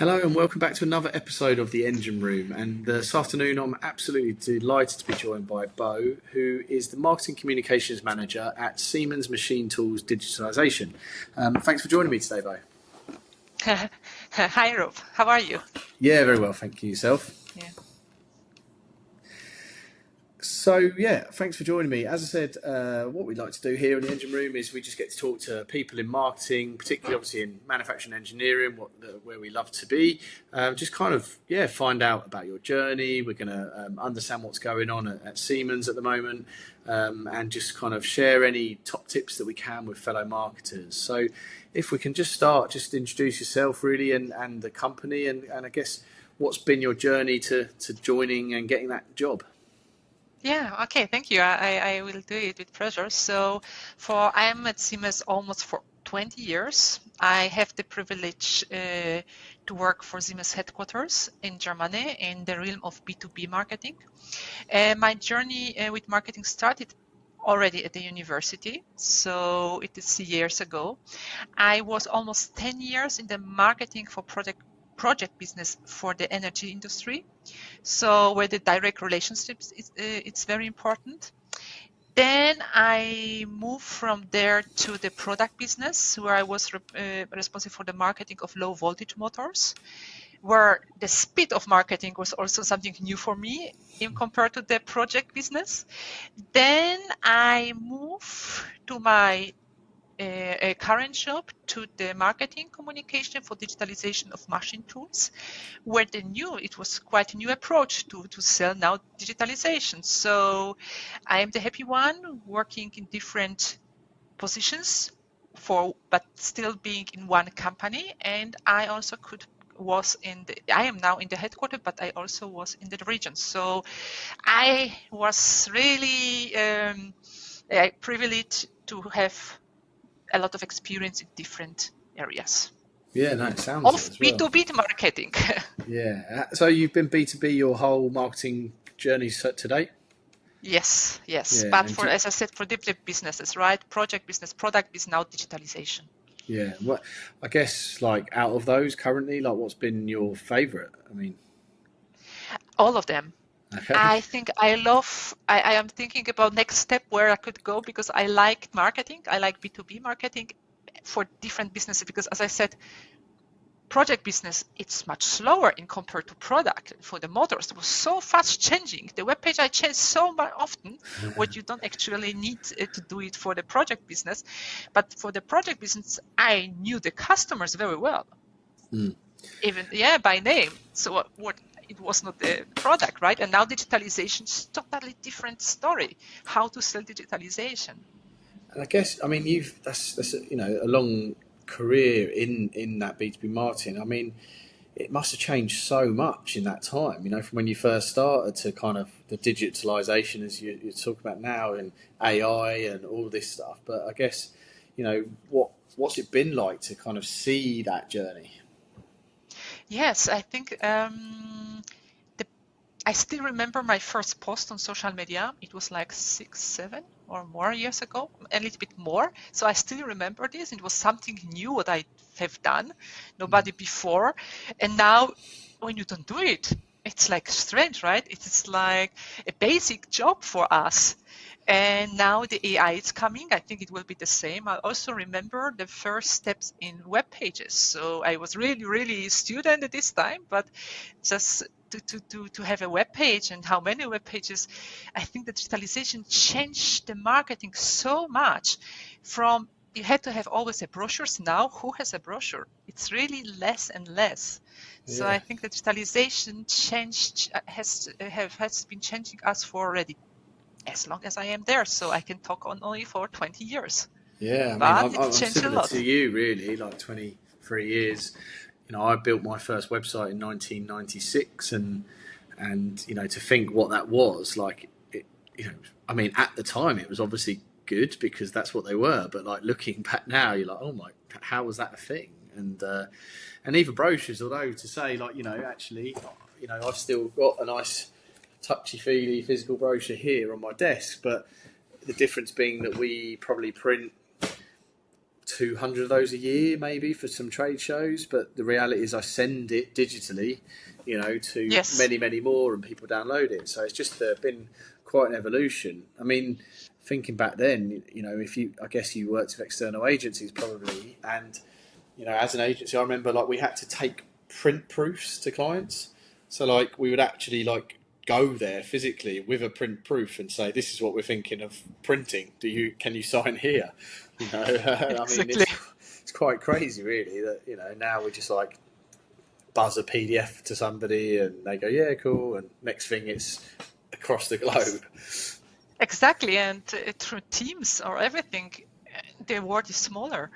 Hello and welcome back to another episode of The Engine Room. And this afternoon I'm absolutely delighted to be joined by Bo, who is the Marketing Communications Manager at Siemens Machine Tools Digitalization. Thanks for joining me today, Bo. Hi, Rob. How are you? Yeah, very well, thank you. Yourself? Yeah. So, thanks for joining me. As I said, what we'd like to do here in the engine room is we just get to talk to people in marketing, particularly obviously in manufacturing engineering, where we love to be. Just kind of, find out about your journey. We're going to understand what's going on at Siemens at the moment, and just kind of share any top tips that we can with fellow marketers. So if we can just start, just introduce yourself really and the company and I guess what's been your journey to joining and getting that job. Yeah, okay, thank you. I will do it with pleasure. So I am at Siemens almost for 20 years. I have the privilege to work for Siemens headquarters in Germany in the realm of B2B marketing. My journey with marketing started already at the university, so it is years ago. I was almost 10 years in the marketing for project business for the energy industry. So where the direct relationships it's very important. Then I moved from there to the product business, where I was responsible for the marketing of low voltage motors, where the speed of marketing was also something new for me in compared to the project business. Then I moved to my a current job to the marketing communication for digitalization of machine tools, where it was quite a new approach to sell now digitalization. So I am the happy one working in different positions but still being in one company. And I also I am now in the headquarters, but I also was in the region. So I was really privileged to have a lot of experience in different areas Yeah, no, it sounds it of as well. B2B marketing. Yeah. So you've been B2B your whole marketing journey to date? Yes. Yeah. But as I said, for different businesses, right? Project business, product business, now digitalization. Yeah. What I guess like out of those currently, like what's been your favorite? I mean, All of them. okay. I think I am thinking about next step where I could go because I like marketing. I like B2B marketing for different businesses because as I said, project business, it's much slower in compared to product. For the motors, it was so fast changing. The web page I changed so often, what you don't actually need to do it for the project business. But for the project business, I knew the customers very well, even by name. So what it was not the product, right? And now digitalization is totally different story. How to sell digitalization. And I guess I mean that's a long career in that B2B marketing. I mean, it must have changed so much in that time. From when you first started to kind of the digitalization as you're talking about now and AI and all this stuff. But I guess what's it been like to kind of see that journey? Yes, I think I still remember my first post on social media. It was like 6, 7 or more years ago, a little bit more. So I still remember this. It was something new what I have done, nobody before. And now when you don't do it, it's like strange, right? It's like a basic job for us. And now the AI is coming. I think it will be the same. I also remember the first steps in web pages. So I was really, really a student at this time, but just to have a web page and how many web pages, I think the digitalization changed the marketing so much. From you had to have always a brochures. Now who has a brochure? It's really less and less. So Yeah. I think the digitalization has been changing us for already as long as I am there. So I can talk on only for 20 years, Yeah, I mean, but I'm, it I'm changed a similar lot. to you, really. Like 23 years, I built my first website in 1996, and to think what that was like, I mean, at the time it was obviously good because that's what they were. But like looking back now, you're like, oh my, how was that a thing? And even brochures, although to say like, actually, I've still got a nice touchy-feely physical brochure here on my desk, but the difference being that we probably print 200 of those a year, maybe for some trade shows. But the reality is, I send it digitally, to Yes. many, many more, and people download it. So it's just been quite an evolution. I mean, thinking back then, I guess you worked with external agencies probably, and as an agency, I remember like we had to take print proofs to clients. So like we would actually like go there physically with a print proof and say, "This is what we're thinking of printing. Can you sign here?" I mean, Exactly. it's quite crazy, really. That now we just like buzz a PDF to somebody and they go, "Yeah, cool," and next thing it's across the globe. Exactly. And through Teams or everything, the world is smaller.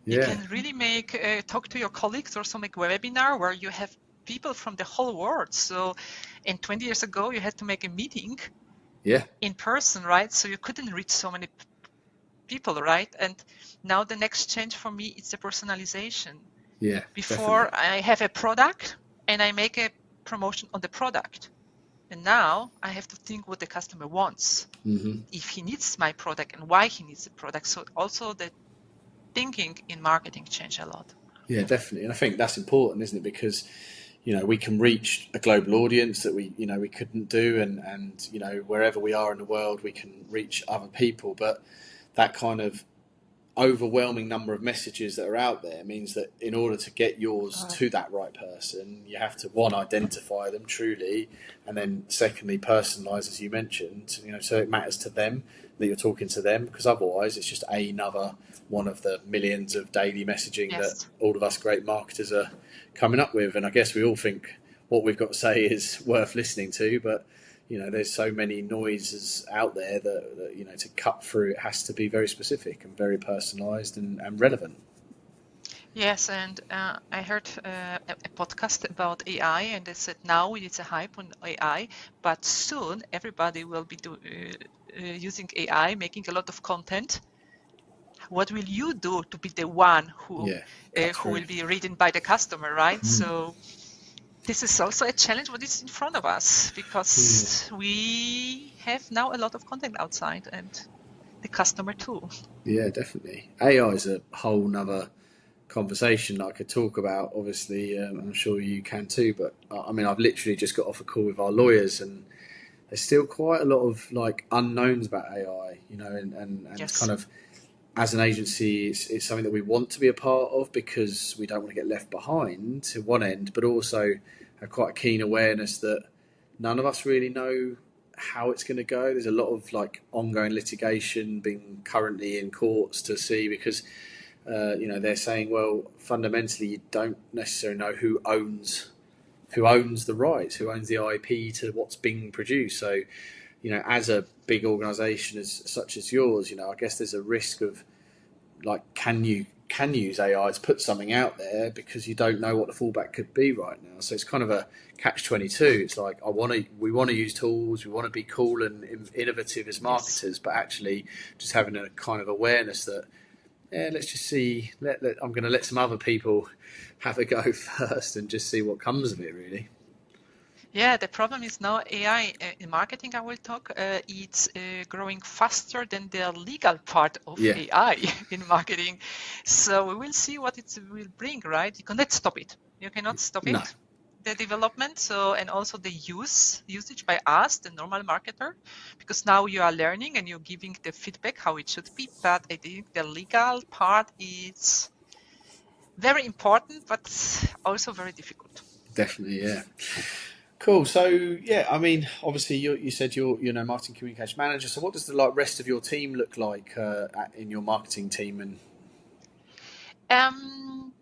You Yeah, can really talk to your colleagues, or make webinar where you have people from the whole world. So, 20 years ago, you had to make a meeting yeah, in person, right? So you couldn't reach so many people, right? And now the next change for me is the personalization. yeah, Before definitely. I have a product and I make a promotion on the product. And now I have to think what the customer wants, if he needs my product and why he needs the product. So also the thinking in marketing changed a lot. Yeah, definitely. And I think that's important, isn't it? Because we can reach a global audience that we couldn't do, and wherever we are in the world, we can reach other people. But that kind of overwhelming number of messages that are out there means that in order to get yours to that right person, you have to one, identify them truly, and then secondly, personalize, as you mentioned, so it matters to them that you're talking to them, because otherwise it's just another one of the millions of daily messaging that Yes. all of us great marketers are coming up with. And I guess we all think what we've got to say is worth listening to, but there's so many noises out there that to cut through, it has to be very specific and very personalised and relevant. Yes, and I heard a podcast about AI, and they said now it's a hype on AI, but soon everybody will be using AI, making a lot of content. What will you do to be the one Yeah, cut who through. will be reading by the customer, right? So this is also a challenge what is in front of us, Yeah, because we have now a lot of content outside and the customer too. yeah, definitely. AI is a whole nother conversation that I could talk about. Obviously, I'm sure you can too. But I mean, I've literally just got off a call with our lawyers, and there's still quite a lot of like unknowns about AI. And Yes. kind of as an agency, it's something that we want to be a part of because we don't want to get left behind to one end, but also have quite a keen awareness that none of us really know how it's going to go. There's a lot of like ongoing litigation being currently in courts to see because they're saying, well, fundamentally, you don't necessarily know who owns the rights, who owns the IP to what's being produced. So, as a big organisation such as yours, I guess there's a risk of like, can use AI to put something out there because you don't know what the fallback could be right now. So it's kind of a catch-22. It's like we want to use tools, we want to be cool and innovative as Yes. marketers, but actually just having a kind of awareness that let's just see. I'm going to let some other people have a go first and just see what comes of it. Really. Yeah, the problem is now AI in marketing, I will talk, it's growing faster than the legal part of Yeah. AI in marketing. So we will see what it will bring, right? You cannot stop it. You cannot stop No. it, the development. So, and also the usage by us, the normal marketer, because now you are learning and you're giving the feedback how it should be. But I think the legal part is very important, but also very difficult. Definitely. Yeah. Cool. So yeah, I mean, obviously you said you're marketing communication manager. So what does the like rest of your team look like in your marketing team? And Um,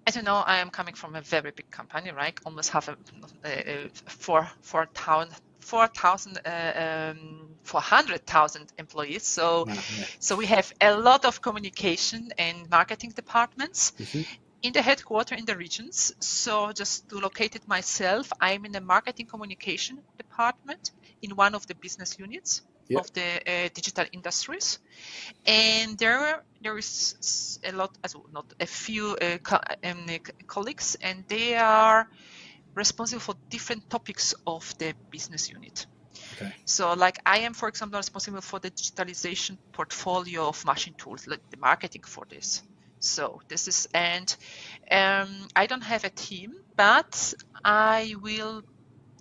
As you know, I am coming from a very big company, right? Almost half 400,000 employees. So, wow, yeah. so we have a lot of communication and marketing departments in the headquarter in the regions. So just to locate it myself, I'm in the marketing communication department in one of the business units Yep. of the digital industries. And there is a lot, not a few colleagues, and they are responsible for different topics of the business unit. Okay. So like I am, for example, responsible for the digitalization portfolio of machine tools, like the marketing for this. So this is, and I don't have a team, but I will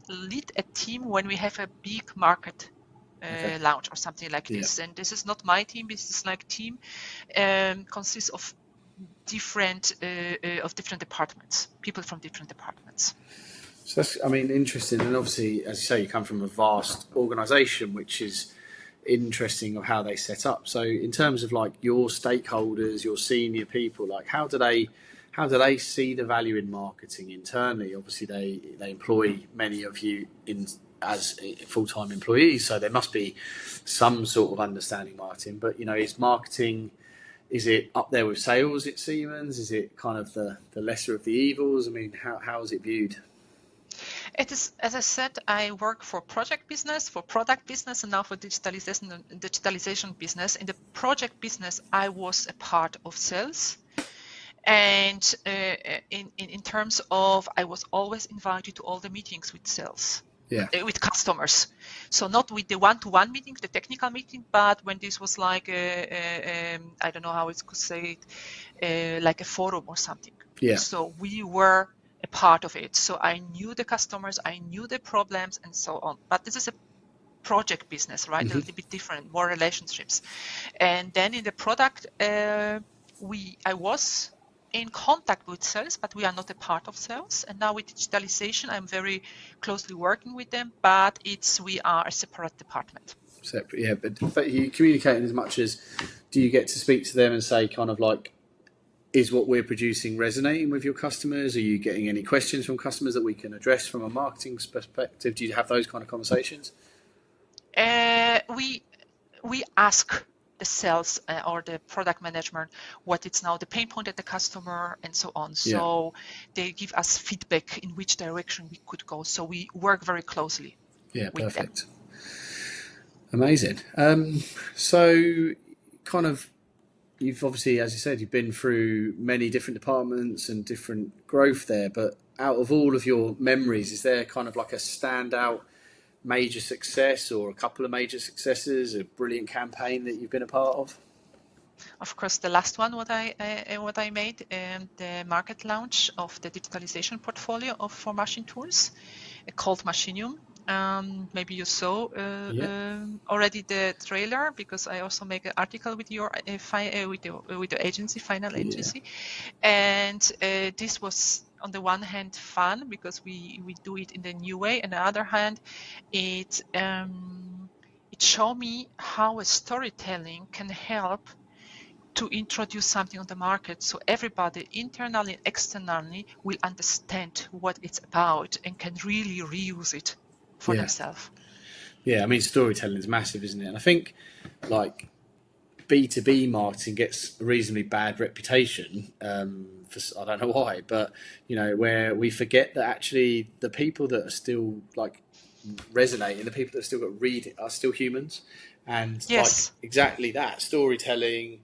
lead a team when we have a big market Okay. launch or something like Yeah. this. And this is not my team. This is like team consists of different departments, people from different departments. So that's, I mean, interesting. And obviously, as you say, you come from a vast organisation, which is interesting of how they set up. So in terms of like your stakeholders, your senior people, like how do they see the value in marketing internally? Obviously, they employ many of you in as full-time employees, so there must be some sort of understanding marketing. But is marketing, is it up there with sales at Siemens? Is it kind of the lesser of the evils? I mean, how is it viewed? It is, as I said, I work for project business, for product business, and now for digitalization business. In the project business, I was a part of sales. And in terms of, I was always invited to all the meetings with sales, Yeah. with customers. So not with the one-to-one meeting, the technical meeting, but when this was like I don't know how it could say it, like a forum or something. Yeah. So we were a part of it. So I knew the customers, I knew the problems, and so on. But this is a project business, right? A little bit different, more relationships. And then in the product, I was in contact with sales, but we are not a part of sales. And now with digitalization, I'm very closely working with them, but we are a separate department. Separate, yeah, but you communicating as much as, do you get to speak to them and say kind of like, is what we're producing resonating with your customers? Are you getting any questions from customers that we can address from a marketing perspective? Do you have those kind of conversations? We ask the sales or the product management what it's now the pain point at the customer and so on. Yeah. So they give us feedback in which direction we could go. So we work very closely Yeah, with them. perfect. Amazing. So kind of, you've obviously, as you said, you've been through many different departments and different growth there, but out of all of your memories, is there kind of like a standout major success or a couple of major successes, a brilliant campaign that you've been a part of? Of course, the last one what I made, the market launch of the digitalization portfolio for machine tools, called MACHINUM. Maybe you saw Yeah. already the trailer, because I also make an article with your with the agency, final Yeah. agency, and this was on the one hand fun because we do it in the new way, and on the other hand, it showed me how a storytelling can help to introduce something on the market, so everybody internally and externally will understand what it's about and can really reuse it for Yeah. themselves. Yeah. I mean, storytelling is massive, isn't it? And I think like B2B marketing gets a reasonably bad reputation. I don't know why, but where we forget that actually the people that are still like resonating, the people that still got read it are still humans, and like Yes, exactly that storytelling.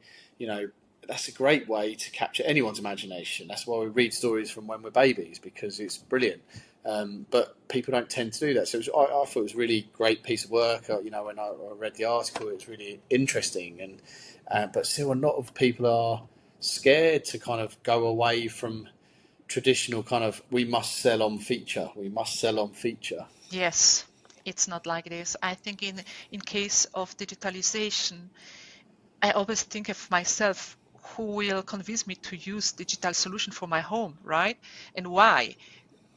That's a great way to capture anyone's imagination. That's why we read stories from when we're babies, because it's brilliant. But people don't tend to do that. So I thought it was a really great piece of work. When I read the article, it was really interesting. But still, a lot of people are scared to kind of go away from traditional kind of, we must sell on feature. We must sell on feature. yes, it's not like this. I think in case of digitalization, I always think of myself, who will convince me to use digital solution for my home, right? And why?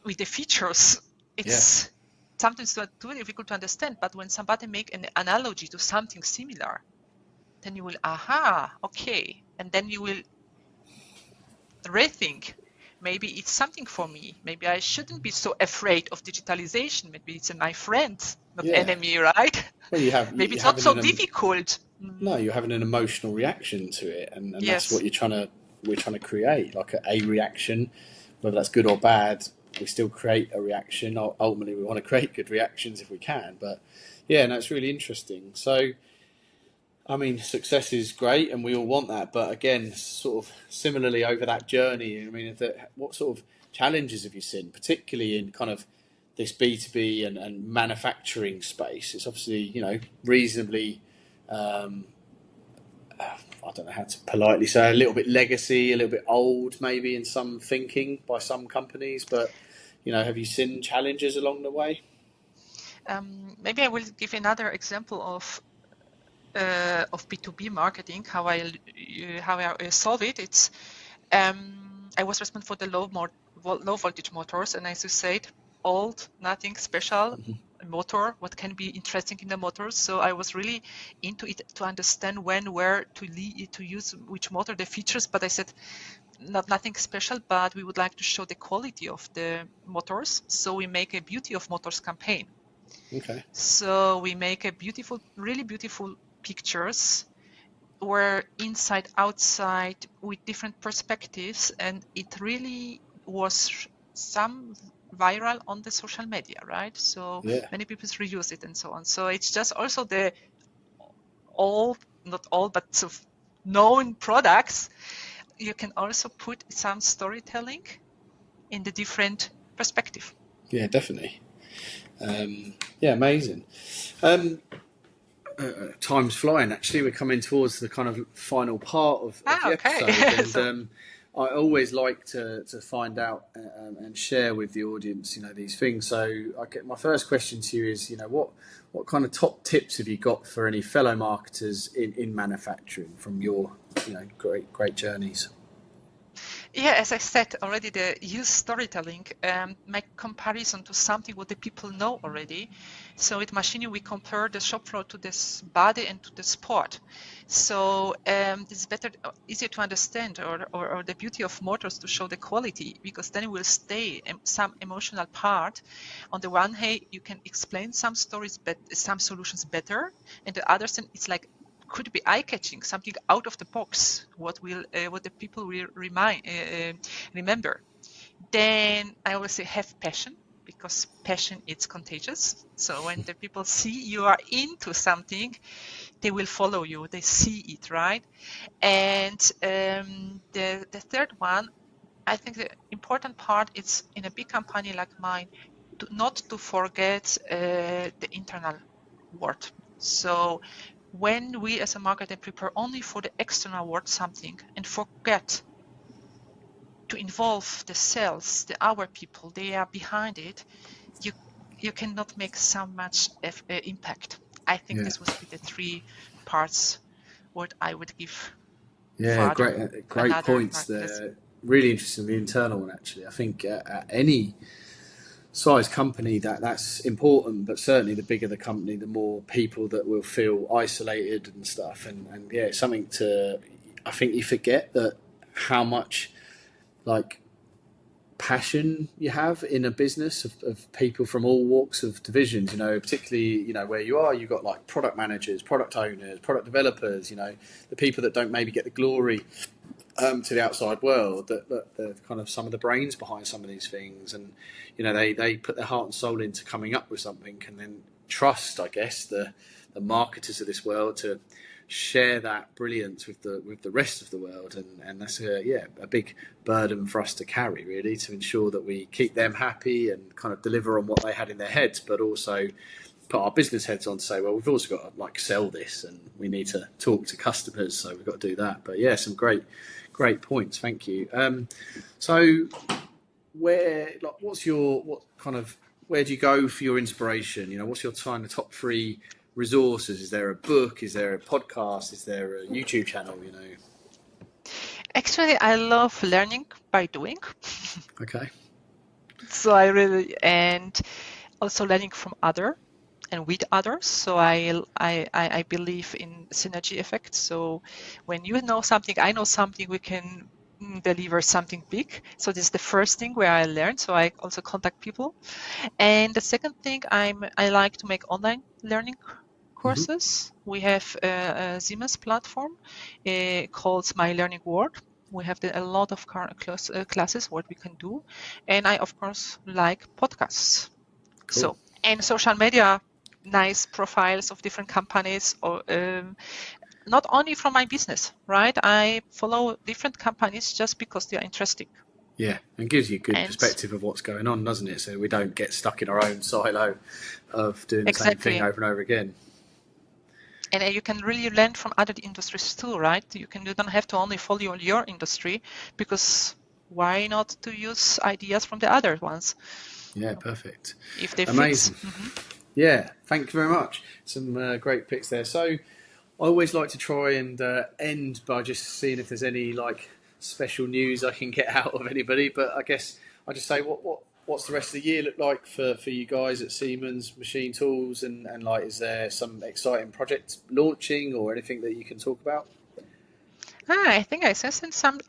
With the features, Yeah. it's sometimes too difficult to understand. But when somebody make an analogy to something similar, then you will, okay. And then you will rethink, maybe it's something for me. Maybe I shouldn't be so afraid of digitalization. Maybe it's my friend, not Yeah. enemy, right? Well, Maybe you're it's not having so difficult. no, you're having an emotional reaction to it, and that's what Yes, we're trying to create, like a reaction, whether that's good or bad. We still create a reaction. Ultimately, we want to create good reactions if we can. But yeah, no, it's really interesting. So, I mean, success is great, and we all want that. But again, sort of similarly over that journey, I mean, what sort of challenges have you seen, particularly in kind of this B2B and manufacturing space. It's obviously, reasonably, I don't know how to politely say, a little bit legacy, a little bit old, maybe in some thinking by some companies. But, have you seen challenges along the way? Maybe I will give another example of B2B marketing, how I solve it. It's I was responsible for the low voltage motors, and as you said, old, nothing special motor, what can be interesting in the motors. So I was really into it to understand when, where to use which motor, the features. But I said, nothing special, but we would like to show the quality of the motors. So we make a beauty of motors campaign. Okay. So we make a beautiful, really beautiful pictures were inside, outside, with different perspectives, and it really was some viral on the social media, right? So many people reuse it and so on. So it's just also the not all, but sort of known products. You can also put some storytelling in the different perspective. Yeah, definitely. Amazing. Time's flying. Actually, we're coming towards the kind of final part of the episode, and I always like to find out and share with the audience, these things. So, my first question to you is, what kind of top tips have you got for any fellow marketers in manufacturing from your, great journeys? Yeah, as I said already, the use storytelling, make comparison to something what the people know already. So with MACHINUM, we compare the shop floor to this body and to the sport. So it's better, easier to understand, or the beauty of motors to show the quality, because then it will stay some emotional part. On the one hand, you can explain some stories, but some solutions better, and the other thing, it's like could be eye-catching, something out of the box, what the people will remember. Then I always say have passion, because passion is contagious. So when the people see you are into something, they will follow you. They see it, right? And the third one, I think the important part is in a big company like mine, not to forget the internal world. So when we as a marketer prepare only for the external world something and forget to involve the sales, our people, they are behind it, you cannot make so much impact. I think this would be the 3 parts what I would give. Yeah, great points there. Really interesting, the internal one, actually. I think at any size company that's important, but certainly the bigger the company, the more people that will feel isolated and stuff. And yeah, something I think you forget that how much passion you have in a business of people from all walks of divisions, particularly, where you are, you've got like product managers, product owners, product developers, the people that don't maybe get the glory to the outside world, that they're kind of some of the brains behind some of these things, and they put their heart and soul into coming up with something, and then trust, I guess, the marketers of this world to share that brilliance with the rest of the world, and that's a big burden for us to carry, really, to ensure that we keep them happy and kind of deliver on what they had in their heads, but also put our business heads on to say, well, we've also got to sell this, and we need to talk to customers, so we've got to do that. But yeah, some great points, thank you. So where do you go for your inspiration? What's your the top 3 resources? Is there a book? Is there a podcast? Is there a YouTube channel? Actually, I love learning by doing. Okay. So and also learning from and with others. So I believe in synergy effect. So when you know something, I know something, we can deliver something big. So this is the first thing where I learned. So I also contact people. And the second thing, I like to make online learning courses. Mm-hmm. We have a Siemens platform called My Learning World. We have a lot of classes what we can do, and I of course like podcasts. Cool. So and social media, nice profiles of different companies, or not only from my business, right? I follow different companies just because they are interesting. Yeah, and gives you a good And perspective of what's going on, doesn't it? So we don't get stuck in our own silo of doing the same thing exactly. over and over again. And you can really learn from other industries too, right? You don't have to only follow your industry, because why not to use ideas from the other ones Yeah, perfect. if they fit? Amazing. Yeah, thank you very much. Some great picks there. So I always like to try and end by just seeing if there's any like special news I can get out of anybody. But I guess I just say what's the rest of the year look like for you guys at Siemens Machine Tools, and like is there some exciting project launching or anything that you can talk about? I think I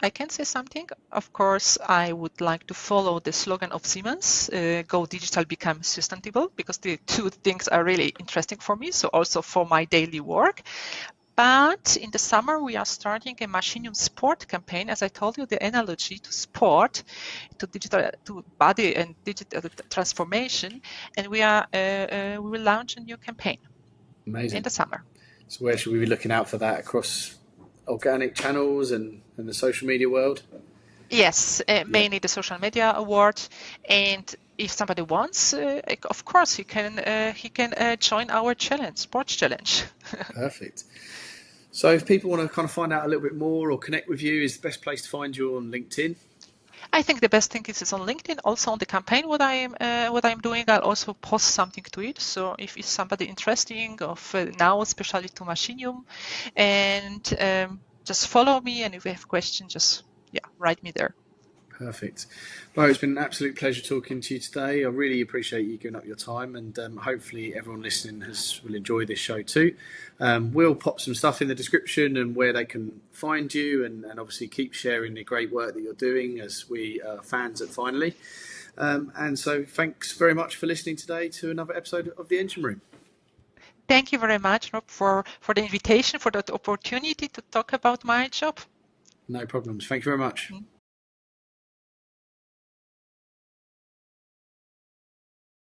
can say something. Of course, I would like to follow the slogan of Siemens, go digital, become sustainable, because the two things are really interesting for me. So also for my daily work. But in the summer, we are starting a MACHINUM sport campaign. As I told you, the analogy to sport, to digital, to body and digital transformation. And we will launch a new campaign in Amazing. the summer. So where should we be looking out for that across organic channels and the social media world? Yes, Yeah, mainly the social media award. And if somebody wants, of course, he can join our challenge, sports challenge. perfect. So if people want to kind of find out a little bit more or connect with you, is the best place to find you on LinkedIn? I think the best thing is on LinkedIn. Also on the campaign, what I'm doing, I'll also post something to it. So if it's somebody interesting of now, especially to Machinium, and just follow me. And if you have questions, just write me there. Perfect. Well, it's been an absolute pleasure talking to you today. I really appreciate you giving up your time, and hopefully everyone listening will enjoy this show too. We'll pop some stuff in the description and where they can find you, and obviously keep sharing the great work that you're doing, as we are fans at Finally. And so thanks very much for listening today to another episode of The Engine Room. Thank you very much, Rob, for the invitation, for that opportunity to talk about my job. No problems. Thank you very much.